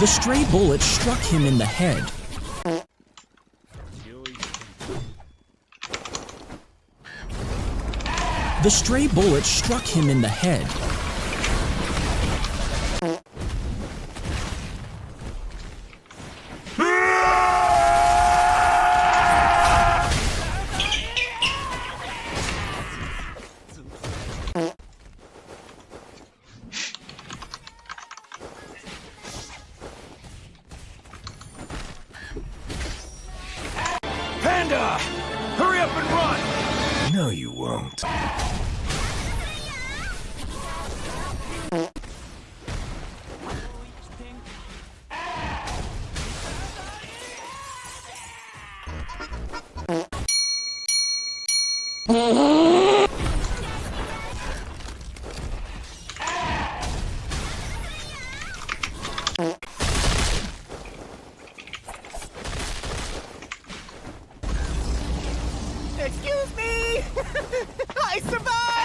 The stray bullet struck him in the head. The stray bullet struck him in the head. Panda! Hurry up and run! No, you won't. Excuse me! I survived!